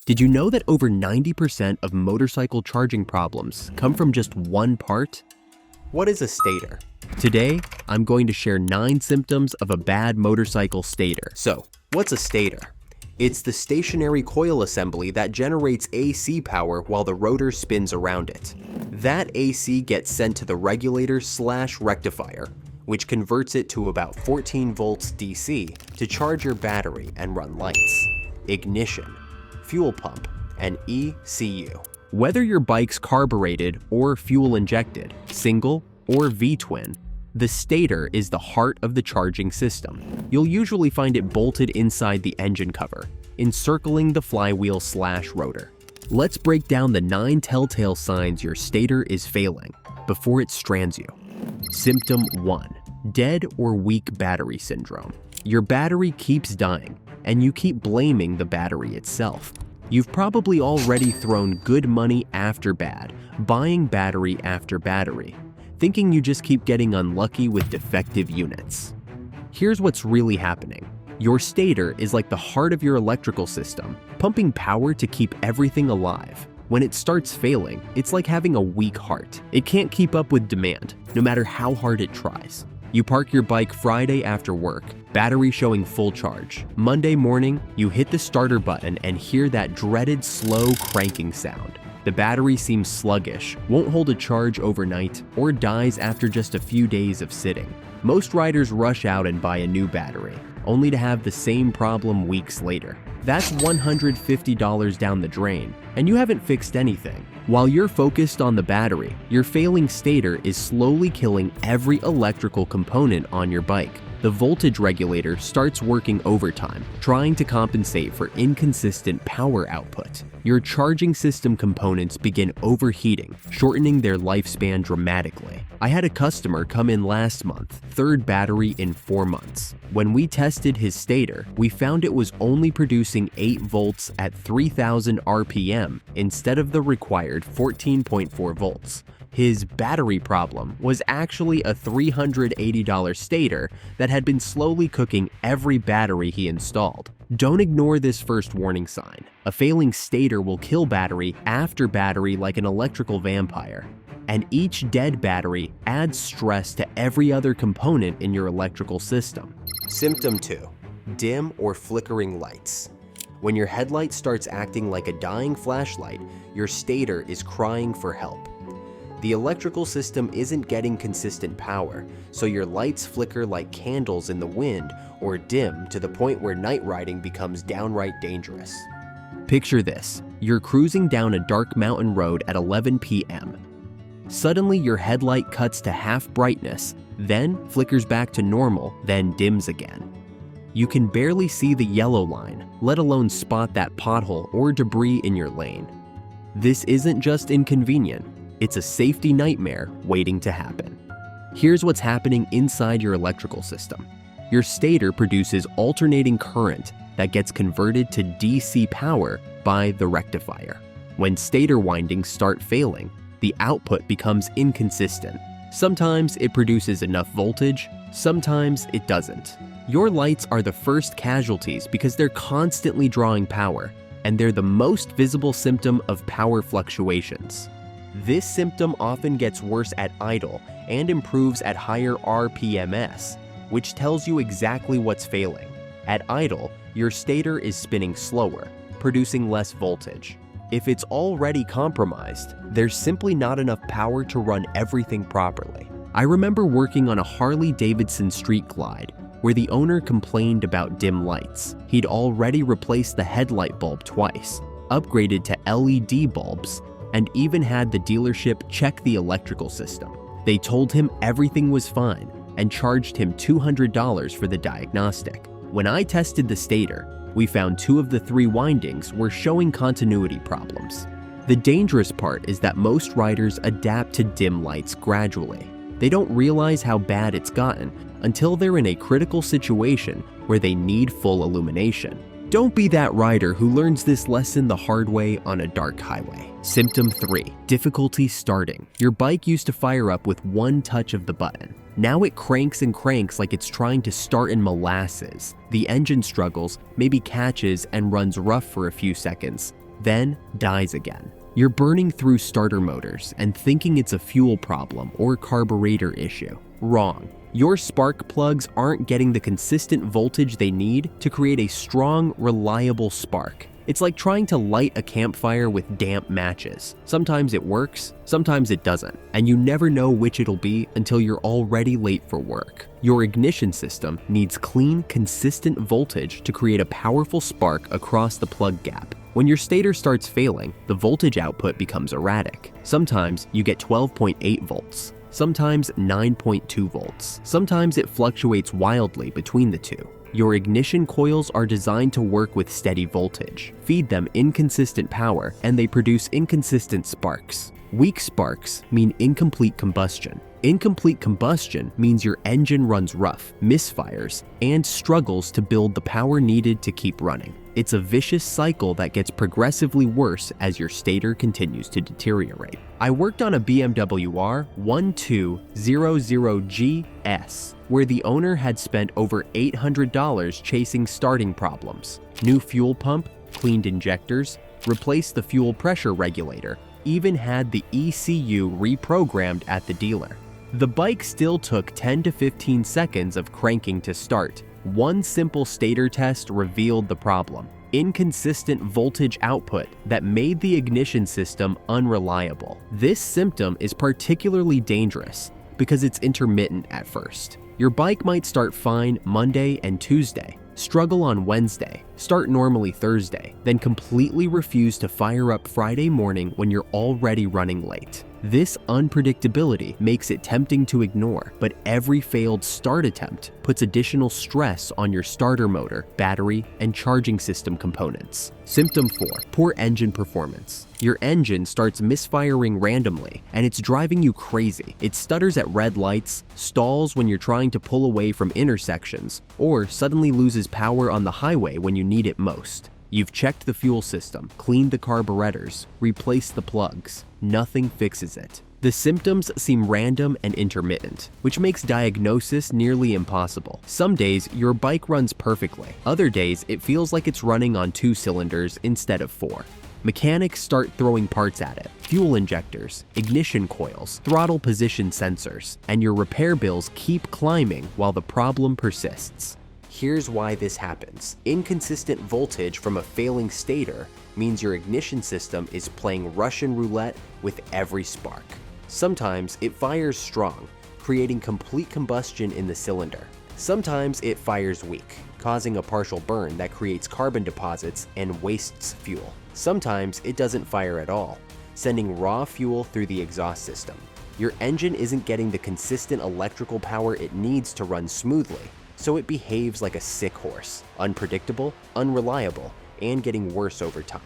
Did you know that over 90% of motorcycle charging problems come from just one part? What is a stator? Today, I'm going to share 9 symptoms of a bad motorcycle stator. So, what's a stator? It's the stationary coil assembly that generates AC power while the rotor spins around it. That AC gets sent to the regulator/rectifier, which converts it to about 14 volts DC to charge your battery and run lights, ignition, fuel pump, and ECU. Whether your bike's carbureted or fuel-injected, single or V-twin, the stator is the heart of the charging system. You'll usually find it bolted inside the engine cover, encircling the flywheel/rotor. Let's break down the 9 telltale signs your stator is failing before it strands you. Symptom 1. Dead or weak battery syndrome. Your battery keeps dying, and you keep blaming the battery itself. You've probably already thrown good money after bad, buying battery after battery, thinking you just keep getting unlucky with defective units. Here's what's really happening. Your stator is like the heart of your electrical system, pumping power to keep everything alive. When it starts failing, it's like having a weak heart. It can't keep up with demand, no matter how hard it tries. You park your bike Friday after work, battery showing full charge. Monday morning, you hit the starter button and hear that dreaded slow cranking sound. The battery seems sluggish, won't hold a charge overnight, or dies after just a few days of sitting. Most riders rush out and buy a new battery, only to have the same problem weeks later. That's $150 down the drain, and you haven't fixed anything. While you're focused on the battery, your failing stator is slowly killing every electrical component on your bike. The voltage regulator starts working overtime, trying to compensate for inconsistent power output. Your charging system components begin overheating, shortening their lifespan dramatically. I had a customer come in last month, 3rd battery in 4 months. When we tested his stator, we found it was only producing 8 volts at 3000 RPM instead of the required 14.4 volts. His battery problem was actually a $380 stator that had been slowly cooking every battery he installed. Don't ignore this first warning sign. A failing stator will kill battery after battery like an electrical vampire. And each dead battery adds stress to every other component in your electrical system. Symptom 2. Dim or flickering lights. When your headlight starts acting like a dying flashlight, your stator is crying for help. The electrical system isn't getting consistent power, so your lights flicker like candles in the wind or dim to the point where night riding becomes downright dangerous. Picture this. You're cruising down a dark mountain road at 11 p.m. Suddenly, your headlight cuts to half brightness, then flickers back to normal, then dims again. You can barely see the yellow line, let alone spot that pothole or debris in your lane. This isn't just inconvenient. It's a safety nightmare waiting to happen. Here's what's happening inside your electrical system. Your stator produces alternating current that gets converted to DC power by the rectifier. When stator windings start failing, the output becomes inconsistent. Sometimes it produces enough voltage, sometimes it doesn't. Your lights are the first casualties because they're constantly drawing power, and they're the most visible symptom of power fluctuations. This symptom often gets worse at idle and improves at higher RPMs, which tells you exactly what's failing. At idle, your stator is spinning slower, producing less voltage. If it's already compromised, there's simply not enough power to run everything properly. I remember working on a Harley-Davidson Street Glide, where the owner complained about dim lights. He'd already replaced the headlight bulb twice, upgraded to LED bulbs, and even had the dealership check the electrical system. They told him everything was fine and charged him $200 for the diagnostic. When I tested the stator, we found 2 of the 3 windings were showing continuity problems. The dangerous part is that most riders adapt to dim lights gradually. They don't realize how bad it's gotten until they're in a critical situation where they need full illumination. Don't be that rider who learns this lesson the hard way on a dark highway. Symptom 3. Difficulty starting. Your bike used to fire up with one touch of the button. Now it cranks and cranks like it's trying to start in molasses. The engine struggles, maybe catches and runs rough for a few seconds, then dies again. You're burning through starter motors and thinking it's a fuel problem or carburetor issue. Wrong. Your spark plugs aren't getting the consistent voltage they need to create a strong, reliable spark. It's like trying to light a campfire with damp matches. Sometimes it works, sometimes it doesn't, and you never know which it'll be until you're already late for work. Your ignition system needs clean, consistent voltage to create a powerful spark across the plug gap. When your stator starts failing, the voltage output becomes erratic. Sometimes you get 12.8 volts, sometimes 9.2 volts. Sometimes it fluctuates wildly between the two. Your ignition coils are designed to work with steady voltage, feed them inconsistent power, and they produce inconsistent sparks. Weak sparks mean incomplete combustion. Incomplete combustion means your engine runs rough, misfires, and struggles to build the power needed to keep running. It's a vicious cycle that gets progressively worse as your stator continues to deteriorate. I worked on a BMW R1200GS, where the owner had spent over $800 chasing starting problems. New fuel pump, cleaned injectors, replaced the fuel pressure regulator, even had the ECU reprogrammed at the dealer. The bike still took 10 to 15 seconds of cranking to start. One simple stator test revealed the problem: inconsistent voltage output that made the ignition system unreliable. This symptom is particularly dangerous because it's intermittent at first. Your bike might start fine Monday and Tuesday, struggle on Wednesday, start normally Thursday, then completely refuse to fire up Friday morning when you're already running late. This unpredictability makes it tempting to ignore, but every failed start attempt puts additional stress on your starter motor, battery, and charging system components. Symptom 4, poor engine performance. Your engine starts misfiring randomly, and it's driving you crazy. It stutters at red lights, stalls when you're trying to pull away from intersections, or suddenly loses power on the highway when you need it most. You've checked the fuel system, cleaned the carburetors, replaced the plugs. Nothing fixes it. The symptoms seem random and intermittent, which makes diagnosis nearly impossible. Some days, your bike runs perfectly. Other days, it feels like it's running on 2 cylinders instead of 4. Mechanics start throwing parts at it: fuel injectors, ignition coils, throttle position sensors, and your repair bills keep climbing while the problem persists. Here's why this happens. Inconsistent voltage from a failing stator means your ignition system is playing Russian roulette with every spark. Sometimes it fires strong, creating complete combustion in the cylinder. Sometimes it fires weak, causing a partial burn that creates carbon deposits and wastes fuel. Sometimes it doesn't fire at all, sending raw fuel through the exhaust system. Your engine isn't getting the consistent electrical power it needs to run smoothly, so it behaves like a sick horse, unpredictable, unreliable, and getting worse over time.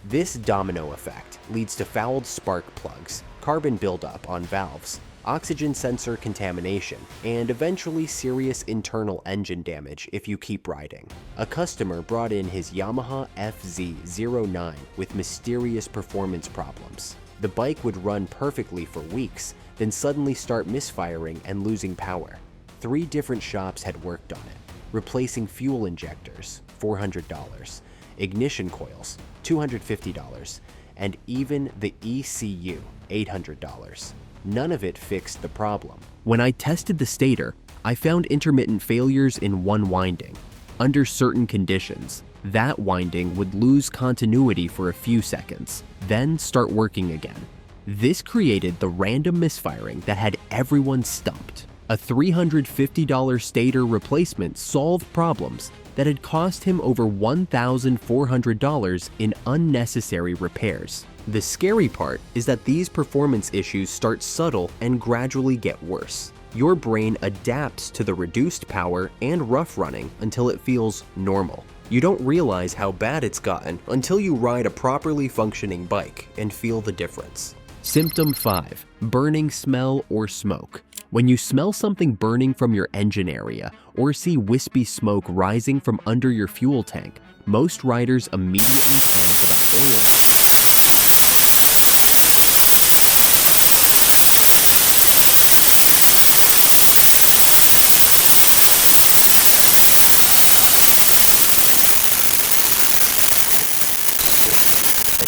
This domino effect leads to fouled spark plugs, carbon buildup on valves, oxygen sensor contamination, and eventually serious internal engine damage if you keep riding. A customer brought in his Yamaha FZ09 with mysterious performance problems. The bike would run perfectly for weeks, then suddenly start misfiring and losing power. 3 different shops had worked on it, replacing fuel injectors, $400, ignition coils, $250, and even the ECU, $800. None of it fixed the problem. When I tested the stator, I found intermittent failures in one winding. Under certain conditions, that winding would lose continuity for a few seconds, then start working again. This created the random misfiring that had everyone stumped. A $350 stator replacement solved problems that had cost him over $1,400 in unnecessary repairs. The scary part is that these performance issues start subtle and gradually get worse. Your brain adapts to the reduced power and rough running until it feels normal. You don't realize how bad it's gotten until you ride a properly functioning bike and feel the difference. Symptom 5, burning smell or smoke. When you smell something burning from your engine area or see wispy smoke rising from under your fuel tank, most riders immediately panic about oil leaks.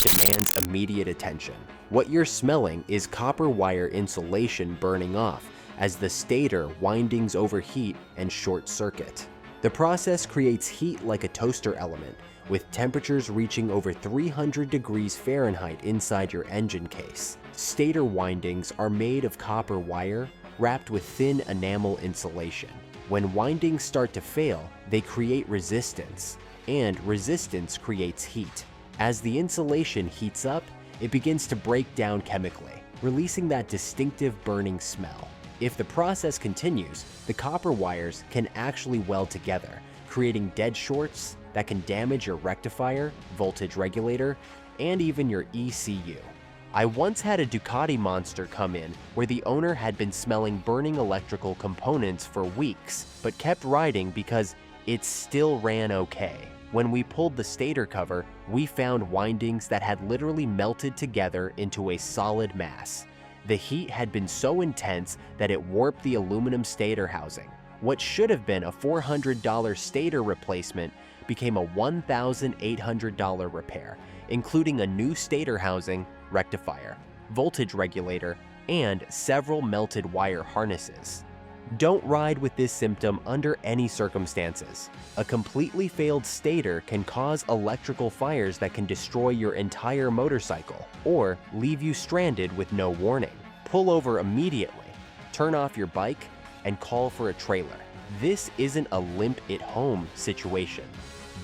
demands immediate attention. What you're smelling is copper wire insulation burning off as the stator windings overheat and short circuit. The process creates heat like a toaster element, with temperatures reaching over 300 degrees Fahrenheit inside your engine case. Stator windings are made of copper wire wrapped with thin enamel insulation. When windings start to fail, they create resistance, and resistance creates heat. As the insulation heats up, it begins to break down chemically, releasing that distinctive burning smell. If the process continues, the copper wires can actually weld together, creating dead shorts that can damage your rectifier, voltage regulator, and even your ECU. I once had a Ducati Monster come in where the owner had been smelling burning electrical components for weeks, but kept riding because it still ran okay. When we pulled the stator cover, we found windings that had literally melted together into a solid mass. The heat had been so intense that it warped the aluminum stator housing. What should have been a $400 stator replacement became a $1,800 repair, including a new stator housing, rectifier, voltage regulator, and several melted wire harnesses. Don't ride with this symptom under any circumstances. A completely failed stator can cause electrical fires that can destroy your entire motorcycle or leave you stranded with no warning. Pull over immediately, turn off your bike, and call for a trailer. This isn't a limp it home situation.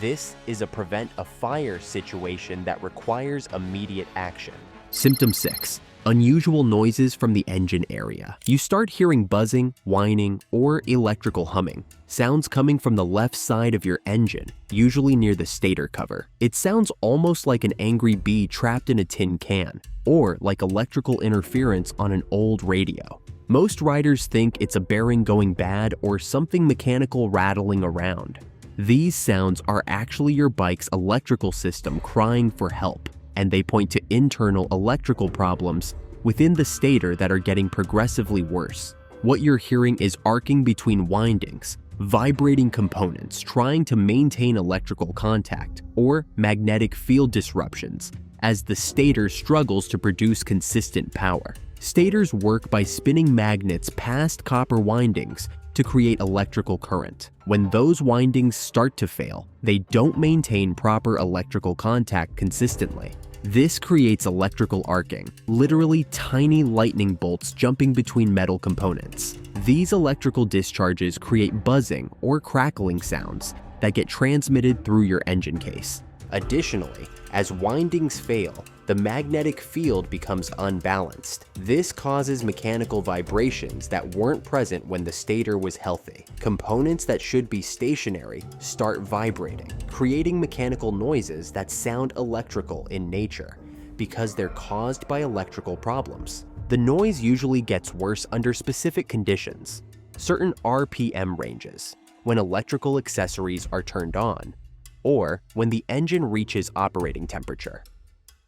This is a prevent a fire situation that requires immediate action. Symptom 6. Unusual noises from the engine area. You start hearing buzzing, whining, or electrical humming. Sounds coming from the left side of your engine, usually near the stator cover. It sounds almost like an angry bee trapped in a tin can, or like electrical interference on an old radio. Most riders think it's a bearing going bad or something mechanical rattling around. These sounds are actually your bike's electrical system crying for help, and they point to internal electrical problems within the stator that are getting progressively worse. What you're hearing is arcing between windings, vibrating components trying to maintain electrical contact, or magnetic field disruptions as the stator struggles to produce consistent power. Stators work by spinning magnets past copper windings to create electrical current. When those windings start to fail, they don't maintain proper electrical contact consistently. This creates electrical arcing, literally tiny lightning bolts jumping between metal components. These electrical discharges create buzzing or crackling sounds that get transmitted through your engine case. Additionally, as windings fail, the magnetic field becomes unbalanced. This causes mechanical vibrations that weren't present when the stator was healthy. Components that should be stationary start vibrating, creating mechanical noises that sound electrical in nature because they're caused by electrical problems. The noise usually gets worse under specific conditions, certain RPM ranges, when electrical accessories are turned on, or when the engine reaches operating temperature.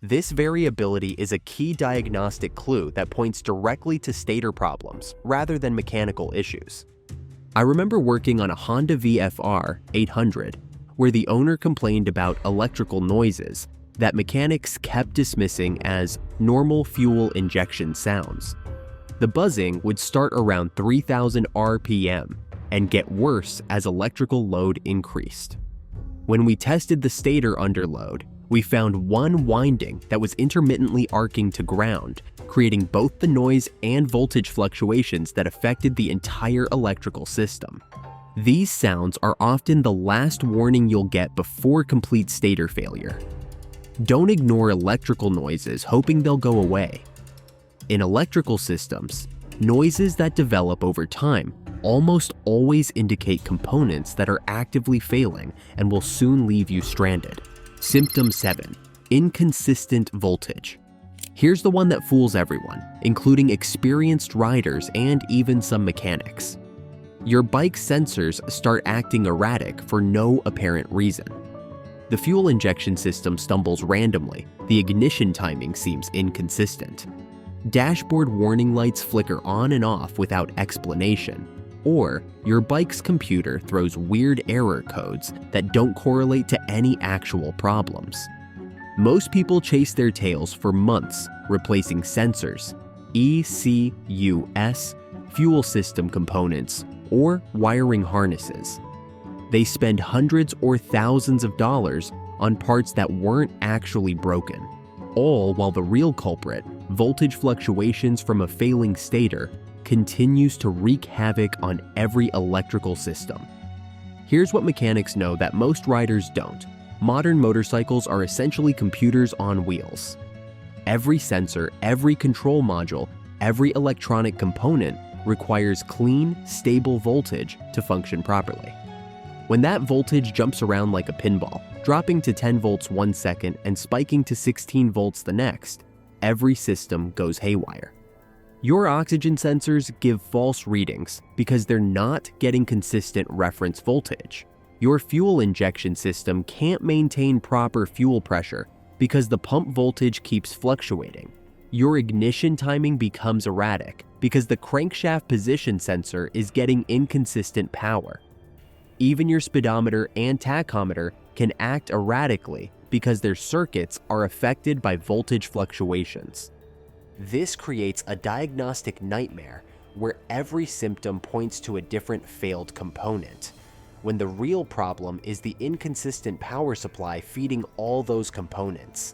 This variability is a key diagnostic clue that points directly to stator problems rather than mechanical issues. I remember working on a Honda VFR 800 where the owner complained about electrical noises that mechanics kept dismissing as normal fuel injection sounds. The buzzing would start around 3,000 RPM and get worse as electrical load increased. When we tested the stator under load, we found one winding that was intermittently arcing to ground, creating both the noise and voltage fluctuations that affected the entire electrical system. These sounds are often the last warning you'll get before complete stator failure. Don't ignore electrical noises hoping they'll go away. In electrical systems, noises that develop over time almost always indicate components that are actively failing and will soon leave you stranded. Symptom 7. Inconsistent voltage. Here's the one that fools everyone, including experienced riders and even some mechanics. Your bike's sensors start acting erratic for no apparent reason. The fuel injection system stumbles randomly, the ignition timing seems inconsistent. Dashboard warning lights flicker on and off without explanation, or your bike's computer throws weird error codes that don't correlate to any actual problems. Most people chase their tails for months, replacing sensors, ECUs, fuel system components, or wiring harnesses. They spend hundreds or thousands of dollars on parts that weren't actually broken, all while the real culprit, voltage fluctuations from a failing stator, continues to wreak havoc on every electrical system. Here's what mechanics know that most riders don't. Modern motorcycles are essentially computers on wheels. Every sensor, every control module, every electronic component requires clean, stable voltage to function properly. When that voltage jumps around like a pinball, dropping to 10 volts 1 second and spiking to 16 volts the next, every system goes haywire. Your oxygen sensors give false readings because they're not getting consistent reference voltage. Your fuel injection system can't maintain proper fuel pressure because the pump voltage keeps fluctuating. Your ignition timing becomes erratic because the crankshaft position sensor is getting inconsistent power. Even your speedometer and tachometer can act erratically because their circuits are affected by voltage fluctuations. This creates a diagnostic nightmare where every symptom points to a different failed component, when the real problem is the inconsistent power supply feeding all those components.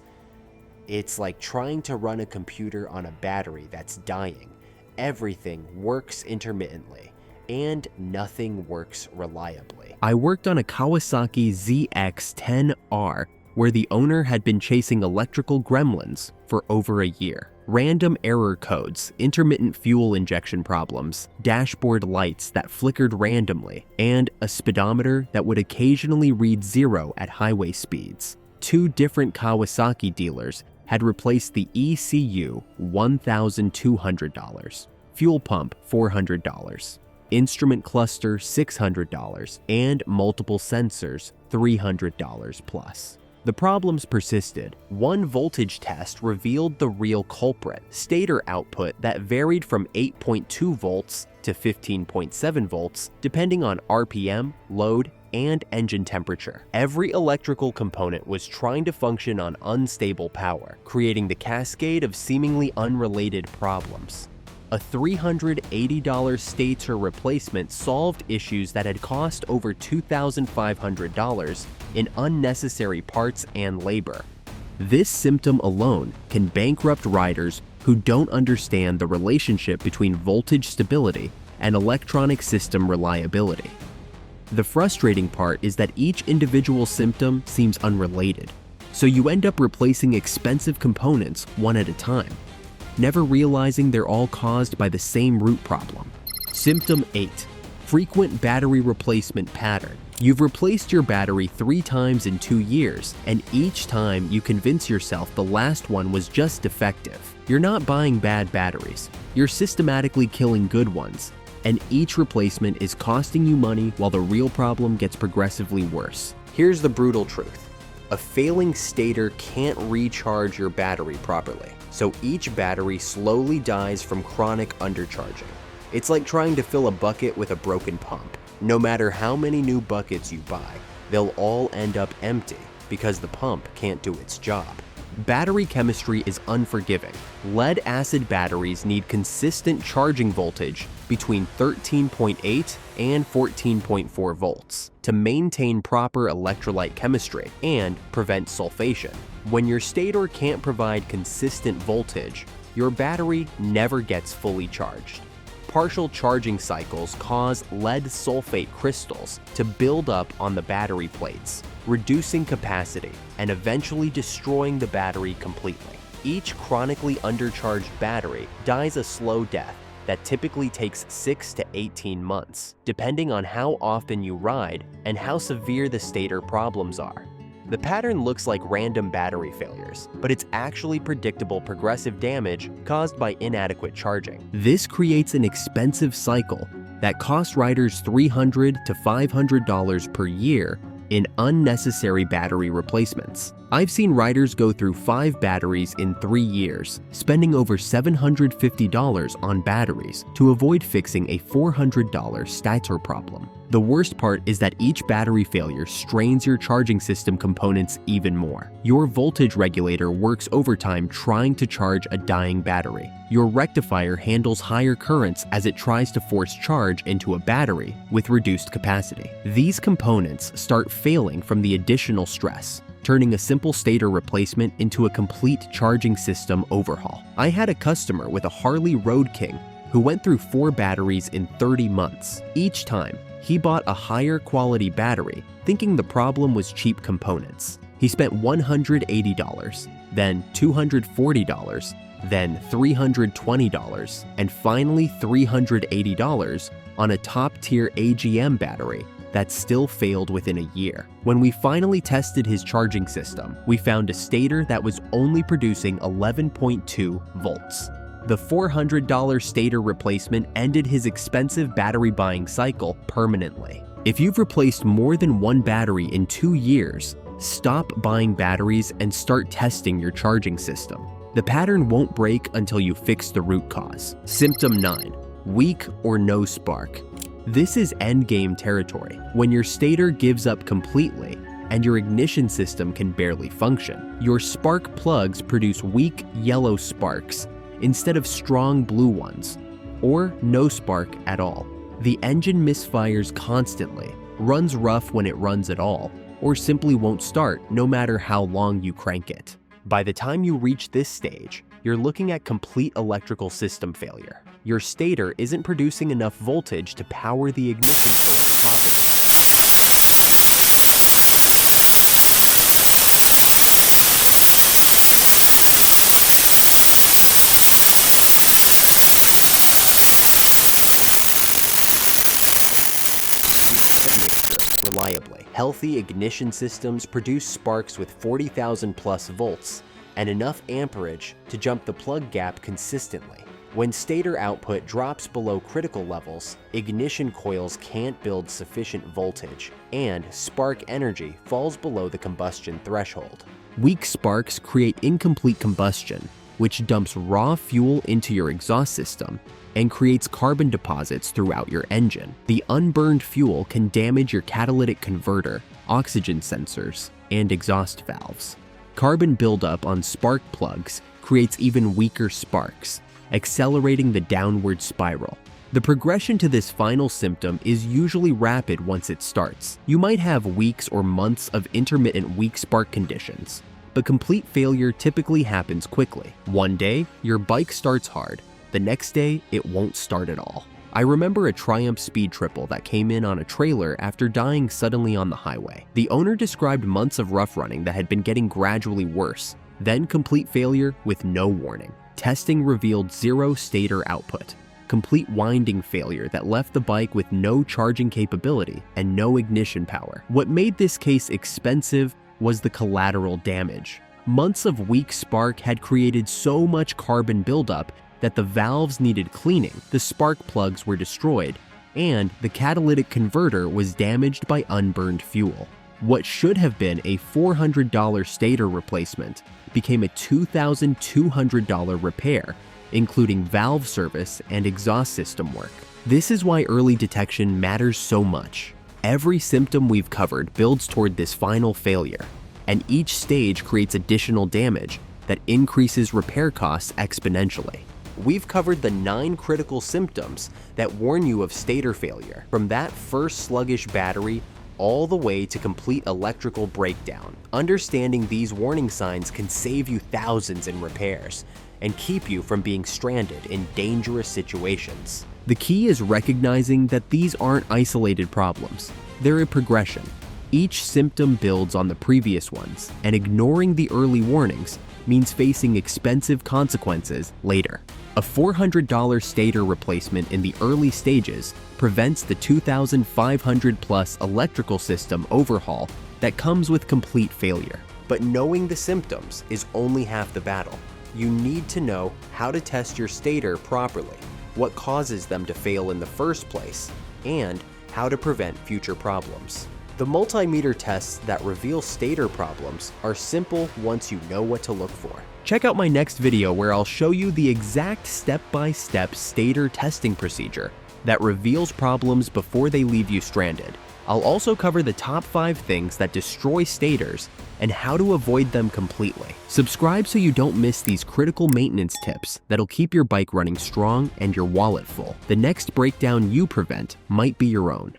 It's like trying to run a computer on a battery that's dying. Everything works intermittently, and nothing works reliably. I worked on a Kawasaki ZX-10R where the owner had been chasing electrical gremlins for over a year. Random error codes, intermittent fuel injection problems, dashboard lights that flickered randomly, and a speedometer that would occasionally read 0 at highway speeds. 2 different Kawasaki dealers had replaced the ECU $1,200, fuel pump $400, instrument cluster $600, and multiple sensors $300 plus. The problems persisted. One voltage test revealed the real culprit, stator output that varied from 8.2 volts to 15.7 volts, depending on RPM, load, and engine temperature. Every electrical component was trying to function on unstable power, creating the cascade of seemingly unrelated problems. A $380 stator replacement solved issues that had cost over $2,500 in unnecessary parts and labor. This symptom alone can bankrupt riders who don't understand the relationship between voltage stability and electronic system reliability. The frustrating part is that each individual symptom seems unrelated, so you end up replacing expensive components one at a time, never realizing they're all caused by the same root problem. Symptom 8. Frequent battery replacement pattern. You've replaced your battery 3 times in 2 years, and each time you convince yourself the last one was just defective. You're not buying bad batteries. You're systematically killing good ones, and each replacement is costing you money while the real problem gets progressively worse. Here's the brutal truth. A failing stator can't recharge your battery properly, so each battery slowly dies from chronic undercharging. It's like trying to fill a bucket with a broken pump. No matter how many new buckets you buy, they'll all end up empty because the pump can't do its job. Battery chemistry is unforgiving. Lead-acid batteries need consistent charging voltage between 13.8 and 14.4 volts to maintain proper electrolyte chemistry and prevent sulfation. When your stator can't provide consistent voltage, your battery never gets fully charged. Partial charging cycles cause lead sulfate crystals to build up on the battery plates, reducing capacity and eventually destroying the battery completely. Each chronically undercharged battery dies a slow death that typically takes 6 to 18 months, depending on how often you ride and how severe the stator problems are. The pattern looks like random battery failures, but it's actually predictable progressive damage caused by inadequate charging. This creates an expensive cycle that costs riders $300 to $500 per year in unnecessary battery replacements. I've seen riders go through 5 batteries in 3 years, spending over $750 on batteries to avoid fixing a $400 Stator problem. The worst part is that each battery failure strains your charging system components even more. Your voltage regulator works overtime trying to charge a dying battery. Your rectifier handles higher currents as it tries to force charge into a battery with reduced capacity. These components start failing from the additional stress, turning a simple stator replacement into a complete charging system overhaul. I had a customer with a Harley Road King who went through 4 batteries in 30 months. Each time, he bought a higher quality battery, thinking the problem was cheap components. He spent $180, then $240, then $320, and finally $380 on a top-tier AGM battery that still failed within a year. When we finally tested his charging system, we found a stator that was only producing 11.2 volts. The $400 stator replacement ended his expensive battery buying cycle permanently. If you've replaced more than 1 battery in 2 years, stop buying batteries and start testing your charging system. The pattern won't break until you fix the root cause. Symptom 9. Weak or no spark. This is endgame territory, when your stator gives up completely and your ignition system can barely function. Your spark plugs produce weak yellow sparks instead of strong blue ones, or no spark at all. The engine misfires constantly, runs rough when it runs at all, or simply won't start no matter how long you crank it. By the time you reach this stage, you're looking at complete electrical system failure. Your stator isn't producing enough voltage to power the ignition coil properly. Reliably. Healthy ignition systems produce sparks with 40,000 plus volts and enough amperage to jump the plug gap consistently. When stator output drops below critical levels, ignition coils can't build sufficient voltage, and spark energy falls below the combustion threshold. Weak sparks create incomplete combustion, which dumps raw fuel into your exhaust system and creates carbon deposits throughout your engine. The unburned fuel can damage your catalytic converter, oxygen sensors, and exhaust valves. Carbon buildup on spark plugs creates even weaker sparks, accelerating the downward spiral. The progression to this final symptom is usually rapid once it starts. You might have weeks or months of intermittent weak spark conditions, but complete failure typically happens quickly. One day, your bike starts hard. The next day, it won't start at all. I remember a Triumph Speed Triple that came in on a trailer after dying suddenly on the highway. The owner described months of rough running that had been getting gradually worse, then complete failure with no warning. Testing revealed 0 stator output, complete winding failure that left the bike with no charging capability and no ignition power. What made this case expensive was the collateral damage. Months of weak spark had created so much carbon buildup that the valves needed cleaning, the spark plugs were destroyed, and the catalytic converter was damaged by unburned fuel. What should have been a $400 stator replacement became a $2,200 repair, including valve service and exhaust system work. This is why early detection matters so much. Every symptom we've covered builds toward this final failure, and each stage creates additional damage that increases repair costs exponentially. We've covered the 9 critical symptoms that warn you of stator failure, from that first sluggish battery all the way to complete electrical breakdown. Understanding these warning signs can save you thousands in repairs and keep you from being stranded in dangerous situations. The key is recognizing that these aren't isolated problems. They're a progression. Each symptom builds on the previous ones, and ignoring the early warnings means facing expensive consequences later. A $400 stator replacement in the early stages prevents the $2,500 plus electrical system overhaul that comes with complete failure. But knowing the symptoms is only half the battle. You need to know how to test your stator properly, what causes them to fail in the first place, and how to prevent future problems. The multimeter tests that reveal stator problems are simple once you know what to look for. Check out my next video where I'll show you the exact step-by-step stator testing procedure that reveals problems before they leave you stranded. I'll also cover the top 5 things that destroy stators and how to avoid them completely. Subscribe so you don't miss these critical maintenance tips that'll keep your bike running strong and your wallet full. The next breakdown you prevent might be your own.